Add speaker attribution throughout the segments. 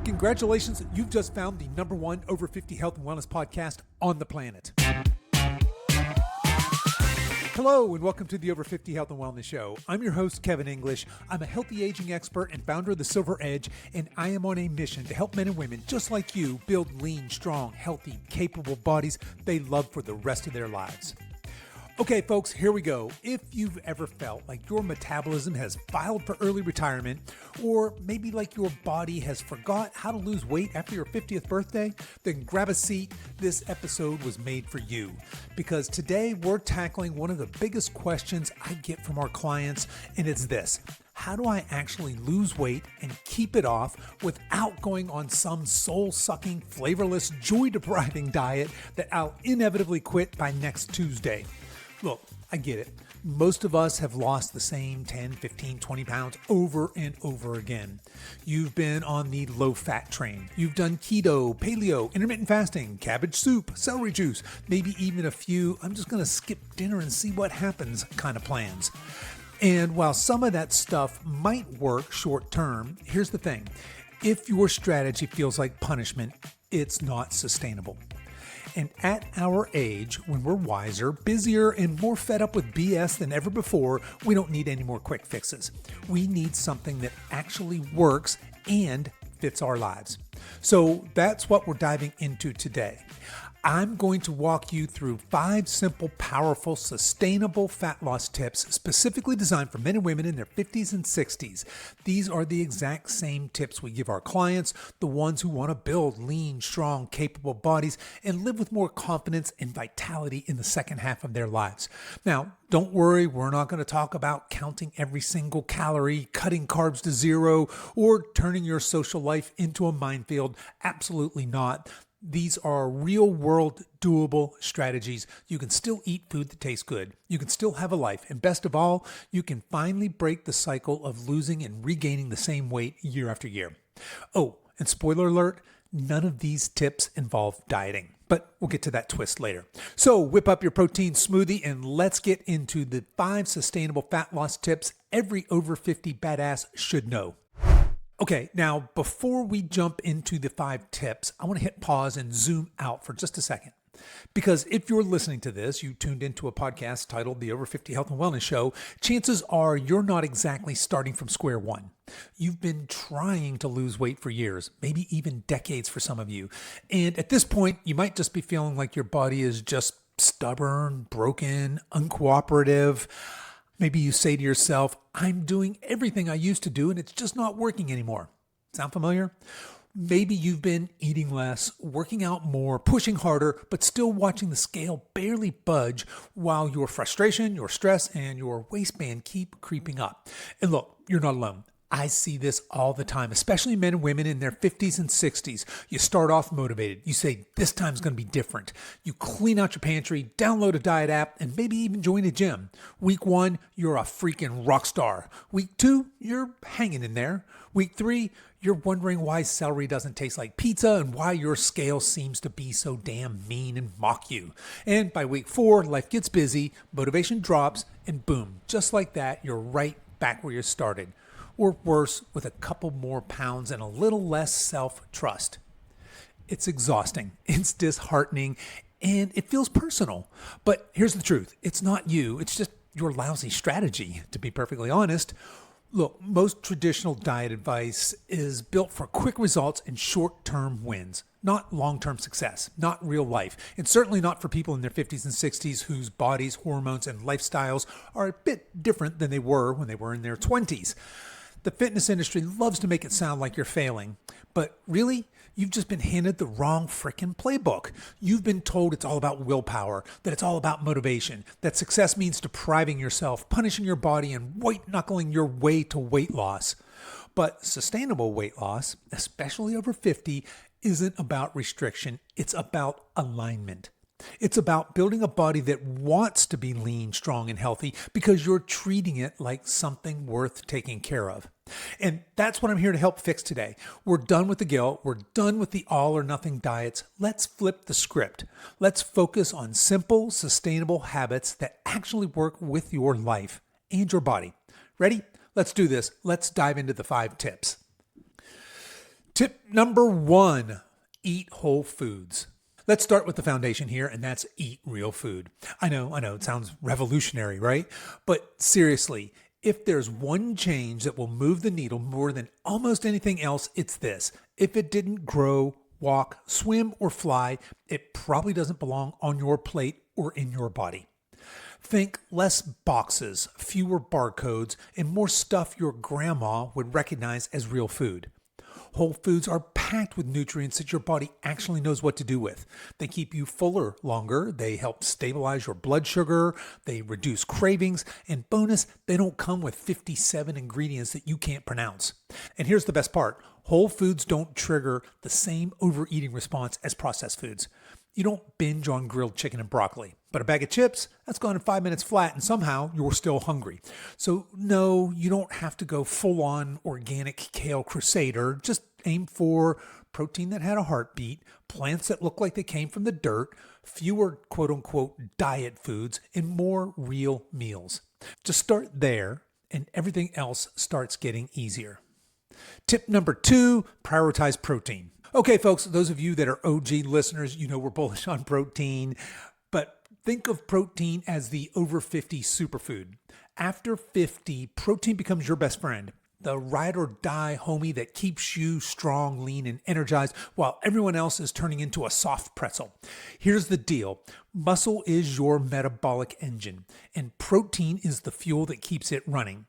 Speaker 1: Congratulations, you've just found the #1 over 50 health and wellness podcast on the planet. Hello and welcome to the Over 50 Health and Wellness Show. I'm your host, Kevin English. I'm a healthy aging expert and founder of The Silver Edge, and I am on a mission to help men and women just like you build lean, strong, healthy, capable bodies they love for the rest of their lives. Okay, folks, here we go. If you've ever felt like your metabolism has filed for early retirement, or maybe like your body has forgot how to lose weight after your 50th birthday, then grab a seat. This episode was made for you. Because today we're tackling one of the biggest questions I get from our clients, and it's this. How do I actually lose weight and keep it off without going on some soul-sucking, flavorless, joy-depriving diet that I'll inevitably quit by next Tuesday? Look, I get it. Most of us have lost the same 10, 15, 20 pounds over and over again. You've been on the low-fat train. You've done keto, paleo, intermittent fasting, cabbage soup, celery juice, maybe even a few, I'm just going to skip dinner and see what happens kind of plans. And while some of that stuff might work short term, here's the thing. If your strategy feels like punishment, it's not sustainable. And at our age, when we're wiser, busier, and more fed up with BS than ever before, we don't need any more quick fixes. We need something that actually works and fits our lives. So that's what we're diving into today. I'm going to walk you through 5 simple, powerful, sustainable fat loss tips specifically designed for men and women in their 50s and 60s. These are the exact same tips we give our clients, the ones who want to build lean, strong, capable bodies and live with more confidence and vitality in the second half of their lives. Now, don't worry, we're not going to talk about counting every single calorie, cutting carbs to zero, or turning your social life into a minefield. Absolutely not. These are real-world, doable strategies. You can still eat food that tastes good. You can still have a life. And best of all, you can finally break the cycle of losing and regaining the same weight year after year. Oh, and spoiler alert, none of these tips involve dieting. But we'll get to that twist later. So whip up your protein smoothie and let's get into the 5 sustainable fat loss tips every over 50 badass should know. Okay, now before we jump into the 5 tips, I want to hit pause and zoom out for just a second. Because if you're listening to this, you tuned into a podcast titled The Over 50 Health and Wellness Show, chances are you're not exactly starting from square one. You've been trying to lose weight for years, maybe even decades for some of you. And at this point, you might just be feeling like your body is just stubborn, broken, uncooperative. Maybe you say to yourself, I'm doing everything I used to do and it's just not working anymore. Sound familiar? Maybe you've been eating less, working out more, pushing harder, but still watching the scale barely budge while your frustration, your stress, and your waistband keep creeping up. And look, you're not alone. I see this all the time, especially men and women in their 50s and 60s. You start off motivated. You say, this time's going to be different. You clean out your pantry, download a diet app, and maybe even join a gym. Week 1, you're a freaking rock star. Week 2, you're hanging in there. Week 3, you're wondering why celery doesn't taste like pizza and why your scale seems to be so damn mean and mock you. And by week 4, life gets busy, motivation drops, and boom, just like that, you're right back where you started. Or worse, with a couple more pounds and a little less self-trust. It's exhausting, it's disheartening, and it feels personal. But here's the truth. It's not you. It's just your lousy strategy, to be perfectly honest. Look, most traditional diet advice is built for quick results and short-term wins, not long-term success, not real life, and certainly not for people in their 50s and 60s whose bodies, hormones, and lifestyles are a bit different than they were when they were in their 20s. The fitness industry loves to make it sound like you're failing, but really, you've just been handed the wrong frickin' playbook. You've been told it's all about willpower, that it's all about motivation, that success means depriving yourself, punishing your body, and white-knuckling your way to weight loss. But sustainable weight loss, especially over 50, isn't about restriction. It's about alignment. It's about building a body that wants to be lean, strong, and healthy because you're treating it like something worth taking care of. And that's what I'm here to help fix today. We're done with the guilt. We're done with the all or nothing diets. Let's flip the script. Let's focus on simple, sustainable habits that actually work with your life and your body. Ready? Let's do this. Let's dive into the 5 tips. Tip number 1, eat whole foods. Let's start with the foundation here, and that's eat real food. I know, it sounds revolutionary, right? But seriously, if there's one change that will move the needle more than almost anything else, it's this. If it didn't grow, walk, swim, or fly, it probably doesn't belong on your plate or in your body. Think less boxes, fewer barcodes, and more stuff your grandma would recognize as real food. Whole foods are packed with nutrients that your body actually knows what to do with. They keep you fuller longer, they help stabilize your blood sugar, they reduce cravings, and bonus, they don't come with 57 ingredients that you can't pronounce. And here's the best part. Whole foods don't trigger the same overeating response as processed foods. You don't binge on grilled chicken and broccoli, but a bag of chips, that's gone in 5 minutes flat, and somehow you're still hungry. So no, you don't have to go full-on organic kale crusader. Just aim for protein that had a heartbeat, plants that look like they came from the dirt, fewer quote-unquote diet foods, and more real meals. Just start there, and everything else starts getting easier. Tip number 2, prioritize protein. Okay, folks, those of you that are OG listeners, you know we're bullish on protein, but think of protein as the over 50 superfood. After 50, protein becomes your best friend, the ride or die homie that keeps you strong, lean, and energized while everyone else is turning into a soft pretzel. Here's the deal. Muscle is your metabolic engine, and protein is the fuel that keeps it running.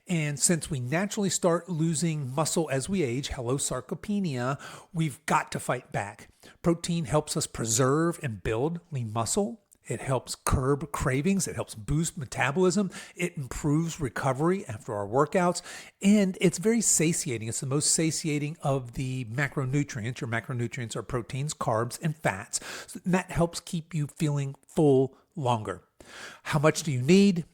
Speaker 1: And since we naturally start losing muscle as we age, hello sarcopenia, we've got to fight back. Protein helps us preserve and build lean muscle. It helps curb cravings. It helps boost metabolism. It improves recovery after our workouts. And it's very satiating. It's the most satiating of the macronutrients. Your macronutrients are proteins, carbs, and fats. And that helps keep you feeling full longer. How much do you need?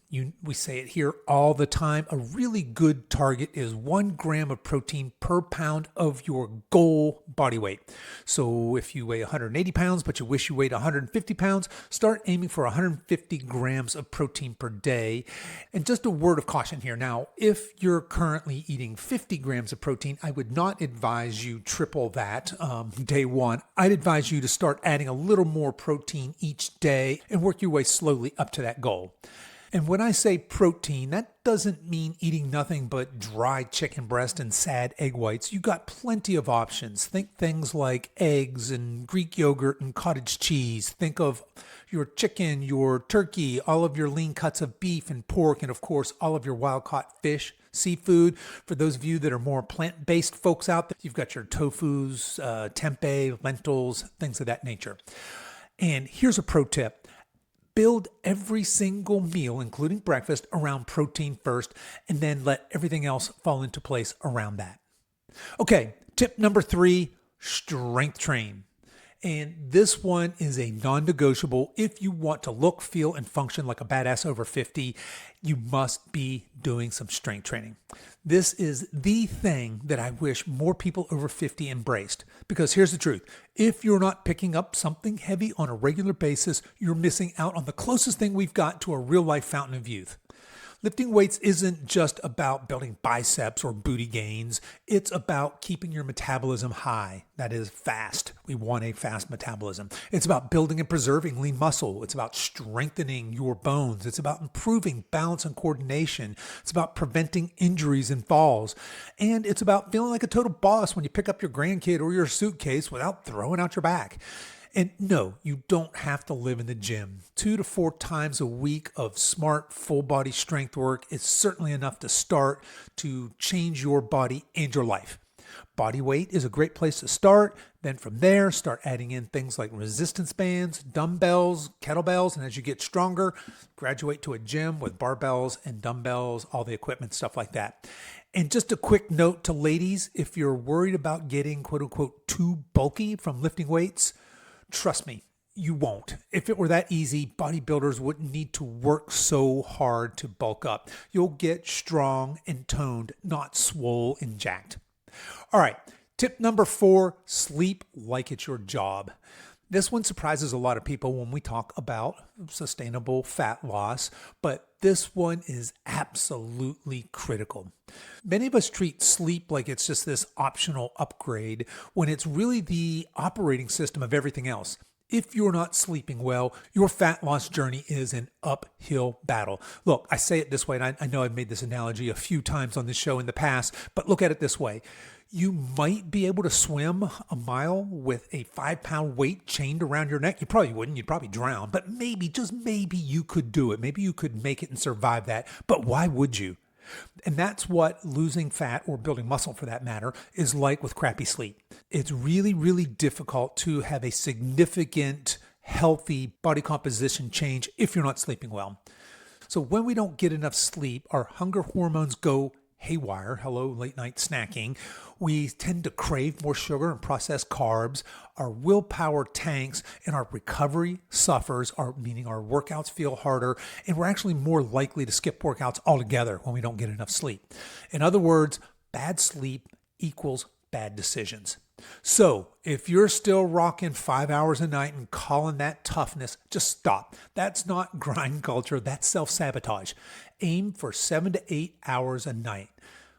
Speaker 1: We say it here all the time. A really good target is 1 gram of protein per pound of your goal body weight. So if you weigh 180 pounds, but you wish you weighed 150 pounds, start aiming for 150 grams of protein per day. And just a word of caution here. Now, if you're currently eating 50 grams of protein, I would not advise you triple that day one. I'd advise you to start adding a little more protein each day and work your way slowly up to that goal. And when I say protein, that doesn't mean eating nothing but dry chicken breast and sad egg whites. You got plenty of options. Think things like eggs and Greek yogurt and cottage cheese. Think of your chicken, your turkey, all of your lean cuts of beef and pork, and of course, all of your wild-caught fish, seafood. For those of you that are more plant-based folks out there, you've got your tofus, tempeh, lentils, things of that nature. And here's a pro tip. Build every single meal, including breakfast, around protein first, and then let everything else fall into place around that. Okay, tip number 3, strength train. And this one is a non-negotiable. If you want to look, feel, and function like a badass over 50, you must be doing some strength training. This is the thing that I wish more people over 50 embraced. Because here's the truth. If you're not picking up something heavy on a regular basis, you're missing out on the closest thing we've got to a real-life fountain of youth. Lifting weights isn't just about building biceps or booty gains. It's about keeping your metabolism high. That is fast. We want a fast metabolism. It's about building and preserving lean muscle. It's about strengthening your bones. It's about improving balance and coordination. It's about preventing injuries and falls. And it's about feeling like a total boss when you pick up your grandkid or your suitcase without throwing out your back. And no, you don't have to live in the gym. 2 to 4 times a week of smart, full body strength work is certainly enough to start to change your body and your life. Body weight is a great place to start. Then from there, start adding in things like resistance bands, dumbbells, kettlebells, and as you get stronger, graduate to a gym with barbells and dumbbells, all the equipment, stuff like that. And just a quick note to ladies, if you're worried about getting quote unquote too bulky from lifting weights, trust me, you won't. If it were that easy, bodybuilders wouldn't need to work so hard to bulk up. You'll get strong and toned, not swole and jacked. All right, tip number 4, sleep like it's your job. This one surprises a lot of people when we talk about sustainable fat loss, but this one is absolutely critical. Many of us treat sleep like it's just this optional upgrade when it's really the operating system of everything else. If you're not sleeping well, your fat loss journey is an uphill battle. Look, I say it this way, and I know I've made this analogy a few times on this show in the past, but look at it this way. You might be able to swim a mile with a 5-pound weight chained around your neck. You probably wouldn't. You'd probably drown. But maybe, just maybe you could do it. Maybe you could make it and survive that. But why would you? And that's what losing fat, or building muscle for that matter, is like with crappy sleep. It's really, really difficult to have a significant, healthy body composition change if you're not sleeping well. So when we don't get enough sleep, our hunger hormones go haywire. Hello, late night snacking. We tend to crave more sugar and processed carbs. Our willpower tanks and our recovery suffers, meaning our workouts feel harder, and we're actually more likely to skip workouts altogether when we don't get enough sleep. In other words, bad sleep equals bad decisions. So if you're still rocking 5 hours a night and calling that toughness, just stop. That's not grind culture. That's self-sabotage. Aim for 7 to 8 hours a night.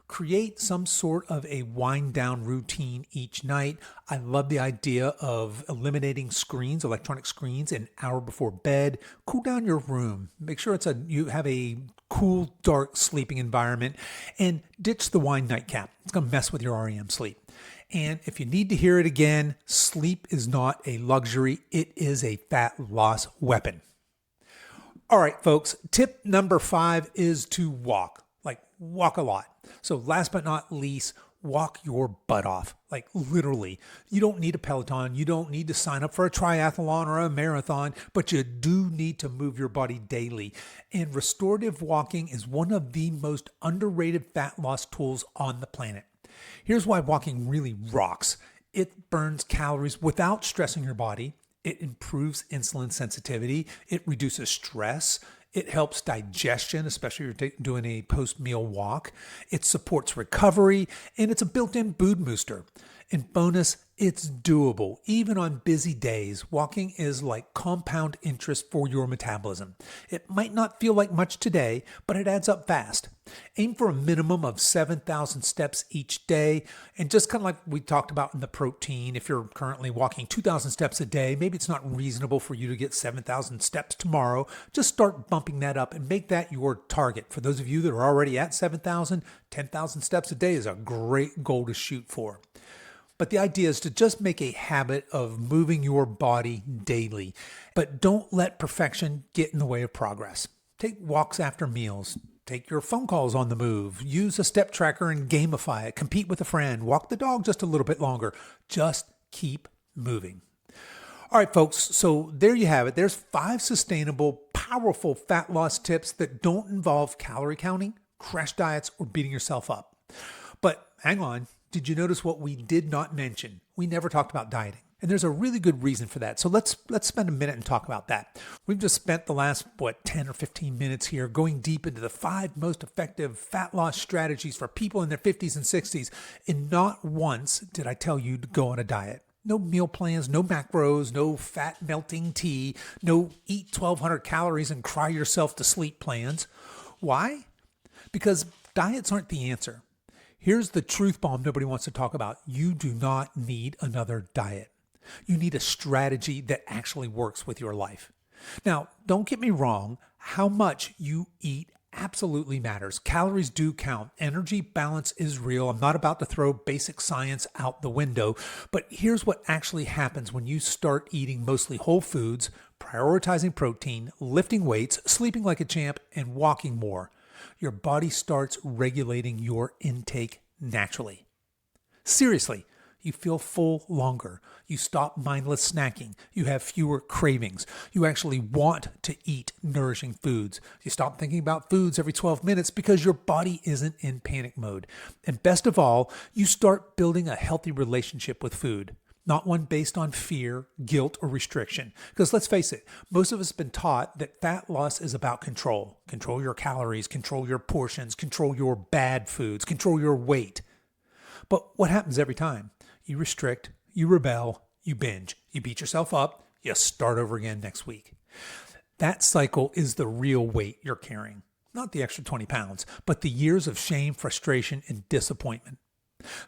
Speaker 1: Create some sort of a wind down routine each night. I love the idea of eliminating screens, electronic screens, an hour before bed. Cool down your room. Make sure you have a cool, dark sleeping environment, and ditch the wine nightcap. It's going to mess with your REM sleep. And if you need to hear it again, sleep is not a luxury. It is a fat loss weapon. All right, folks, tip number 5 is to walk. Walk a lot. So last but not least, walk your butt off. Literally. You don't need a Peloton. You don't need to sign up for a triathlon or a marathon, but you do need to move your body daily. And restorative walking is one of the most underrated fat loss tools on the planet. Here's why walking really rocks. It burns calories without stressing your body. It improves insulin sensitivity. It reduces stress. It helps digestion, especially if you're doing a post-meal walk. It supports recovery, and it's a built-in mood booster. And bonus, it's doable. Even on busy days, walking is like compound interest for your metabolism. It might not feel like much today, but it adds up fast. Aim for a minimum of 7,000 steps each day. And just kind of like we talked about in the protein, if you're currently walking 2,000 steps a day, maybe it's not reasonable for you to get 7,000 steps tomorrow. Just start bumping that up and make that your target. For those of you that are already at 7,000, 10,000 steps a day is a great goal to shoot for. But the idea is to just make a habit of moving your body daily. But don't let perfection get in the way of progress. Take walks after meals. Take your phone calls on the move. Use a step tracker and gamify it. Compete with a friend. Walk the dog just a little bit longer. Just keep moving. All right, folks. So there you have it. There's 5 sustainable, powerful fat loss tips that don't involve calorie counting, crash diets, or beating yourself up. But hang on. Did you notice what we did not mention? We never talked about dieting. And there's a really good reason for that. So let's spend a minute and talk about that. We've just spent the last, 10 or 15 minutes here going deep into the 5 most effective fat loss strategies for people in their 50s and 60s. And not once did I tell you to go on a diet. No meal plans, no macros, no fat melting tea, no eat 1,200 calories and cry yourself to sleep plans. Why? Because diets aren't the answer. Here's the truth bomb nobody wants to talk about. You do not need another diet. You need a strategy that actually works with your life. Now, don't get me wrong. How much you eat absolutely matters. Calories do count. Energy balance is real. I'm not about to throw basic science out the window, but here's what actually happens when you start eating mostly whole foods, prioritizing protein, lifting weights, sleeping like a champ, and walking more. Your body starts regulating your intake naturally. Seriously, you feel full longer. You stop mindless snacking. You have fewer cravings. You actually want to eat nourishing foods. You stop thinking about foods every 12 minutes because your body isn't in panic mode. And best of all, you start building a healthy relationship with food. Not one based on fear, guilt, or restriction. Because let's face it, most of us have been taught that fat loss is about control. Control your calories, control your portions, control your bad foods, control your weight. But what happens every time? You restrict, you rebel, you binge, you beat yourself up, you start over again next week. That cycle is the real weight you're carrying. Not the extra 20 pounds, but the years of shame, frustration, and disappointment.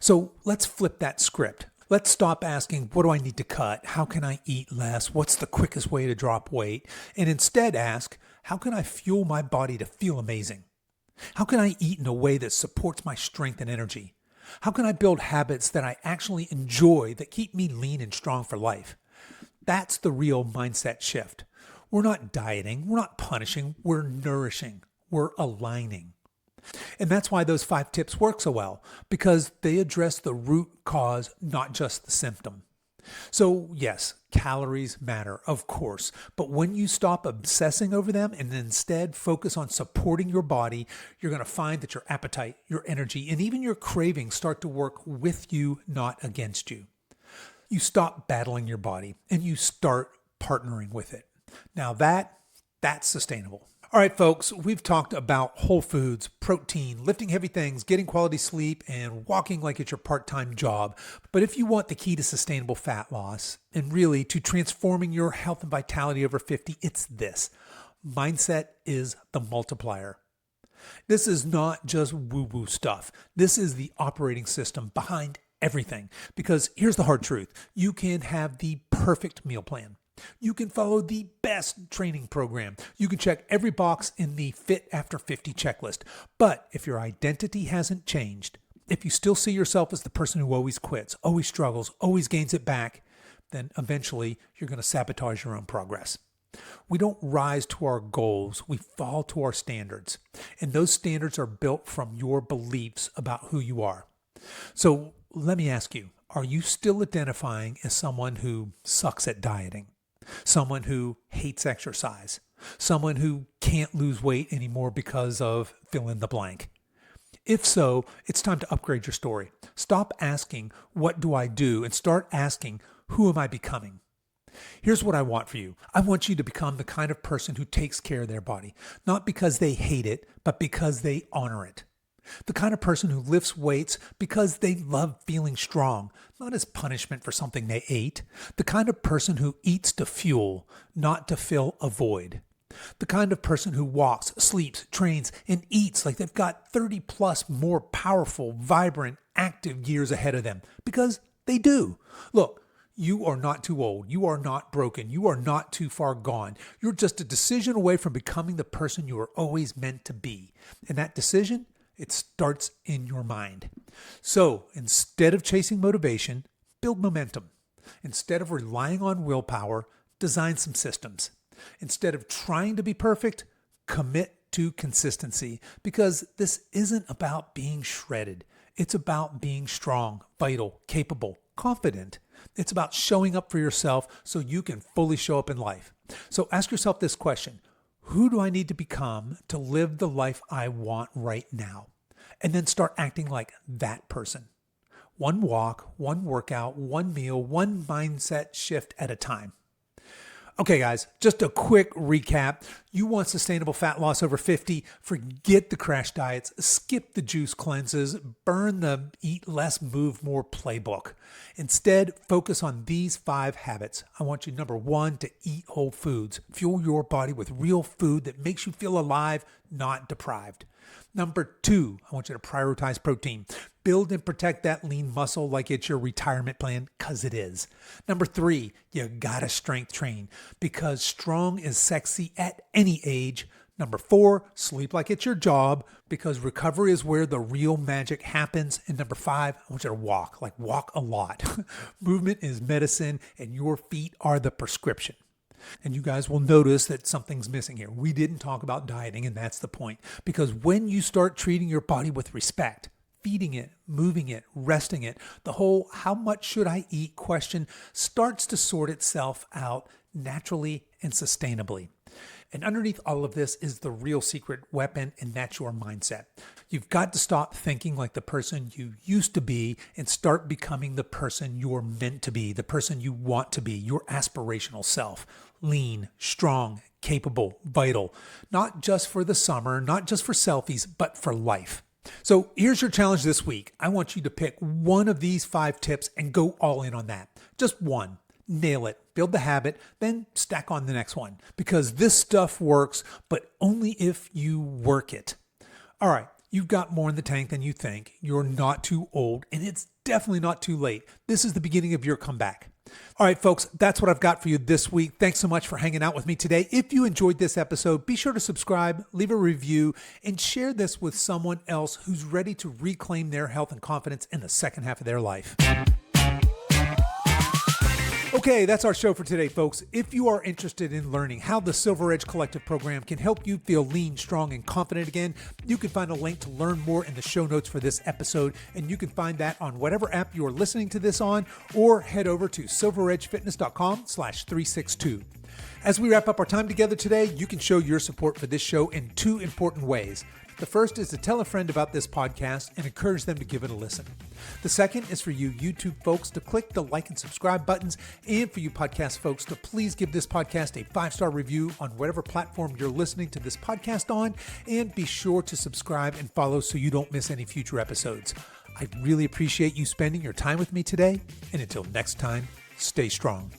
Speaker 1: So let's flip that script. Let's stop asking, what do I need to cut? How can I eat less? What's the quickest way to drop weight? And instead ask, how can I fuel my body to feel amazing? How can I eat in a way that supports my strength and energy? How can I build habits that I actually enjoy that keep me lean and strong for life? That's the real mindset shift. We're not dieting, we're not punishing, we're nourishing, we're aligning. And that's why those 5 tips work so well, because they address the root cause, not just the symptom. So yes, calories matter, of course, but when you stop obsessing over them and instead focus on supporting your body, you're going to find that your appetite, your energy, and even your cravings start to work with you, not against you. You stop battling your body and you start partnering with it. Now that's sustainable. All right, folks, we've talked about whole foods, protein, lifting heavy things, getting quality sleep, and walking like it's your part-time job. But if you want the key to sustainable fat loss and really to transforming your health and vitality over 50, it's this. Mindset is the multiplier. This is not just woo-woo stuff. This is the operating system behind everything. Because here's the hard truth. You can have the perfect meal plan. You can follow the best training program. You can check every box in the Fit After 50 checklist. But if your identity hasn't changed, if you still see yourself as the person who always quits, always struggles, always gains it back, then eventually you're going to sabotage your own progress. We don't rise to our goals. We fall to our standards. And those standards are built from your beliefs about who you are. So let me ask you, are you still identifying as someone who sucks at dieting? Someone who hates exercise, someone who can't lose weight anymore because of fill in the blank. If so, it's time to upgrade your story. Stop asking, what do I do? And start asking, who am I becoming? Here's what I want for you. I want you to become the kind of person who takes care of their body, not because they hate it, but because they honor it. The kind of person who lifts weights because they love feeling strong, not as punishment for something they ate. The kind of person who eats to fuel, not to fill a void. The kind of person who walks, sleeps, trains, and eats like they've got 30 plus more powerful, vibrant, active years ahead of them. Because they do. Look, you are not too old. You are not broken. You are not too far gone. You're just a decision away from becoming the person you were always meant to be. And that decision, it starts in your mind. So instead of chasing motivation, build momentum. Instead of relying on willpower, design some systems. Instead of trying to be perfect, commit to consistency. Because this isn't about being shredded. It's about being strong, vital, capable, confident. It's about showing up for yourself so you can fully show up in life. So ask yourself this question. Who do I need to become to live the life I want right now? And then start acting like that person. One walk, one workout, one meal, one mindset shift at a time. Okay, guys, just a quick recap. You want sustainable fat loss over 50? Forget the crash diets, skip the juice cleanses, burn the eat less, move more playbook. Instead, focus on these 5 habits. I want you, number 1, to eat whole foods. Fuel your body with real food that makes you feel alive, not deprived. Number 2, I want you to prioritize protein. Build and protect that lean muscle like it's your retirement plan, because it is. Number 3, you gotta strength train because strong is sexy at any age. Number 4, sleep like it's your job because recovery is where the real magic happens. And number 5, I want you to walk a lot. Movement is medicine and your feet are the prescription. And you guys will notice that something's missing here. We didn't talk about dieting, and that's the point. Because when you start treating your body with respect, feeding it, moving it, resting it, the whole how much should I eat question starts to sort itself out naturally and sustainably. And underneath all of this is the real secret weapon, and that's your mindset. You've got to stop thinking like the person you used to be and start becoming the person you're meant to be, the person you want to be, your aspirational self. Lean, strong, capable, vital. Not just for the summer, not just for selfies, but for life. So here's your challenge this week. I want you to pick one of these 5 tips and go all in on that. Just one. nail it, build the habit, then stack on the next one. Because this stuff works, but only if you work it. All right, you've got more in the tank than you think. You're not too old, and it's definitely not too late. This is the beginning of your comeback. All right, folks, that's what I've got for you this week. Thanks so much for hanging out with me today. If you enjoyed this episode, be sure to subscribe, leave a review, and share this with someone else who's ready to reclaim their health and confidence in the second half of their life. Okay, that's our show for today, folks. If you are interested in learning how the Silver Edge Collective program can help you feel lean, strong, and confident again, you can find a link to learn more in the show notes for this episode, and you can find that on whatever app you are listening to this on, or head over to silveredgefitness.com/362. As we wrap up our time together today, you can show your support for this show in two important ways. The first is to tell a friend about this podcast and encourage them to give it a listen. The second is for you YouTube folks to click the like and subscribe buttons, and for you podcast folks to please give this podcast a 5-star review on whatever platform you're listening to this podcast on, and be sure to subscribe and follow so you don't miss any future episodes. I really appreciate you spending your time with me today, and until next time, stay strong.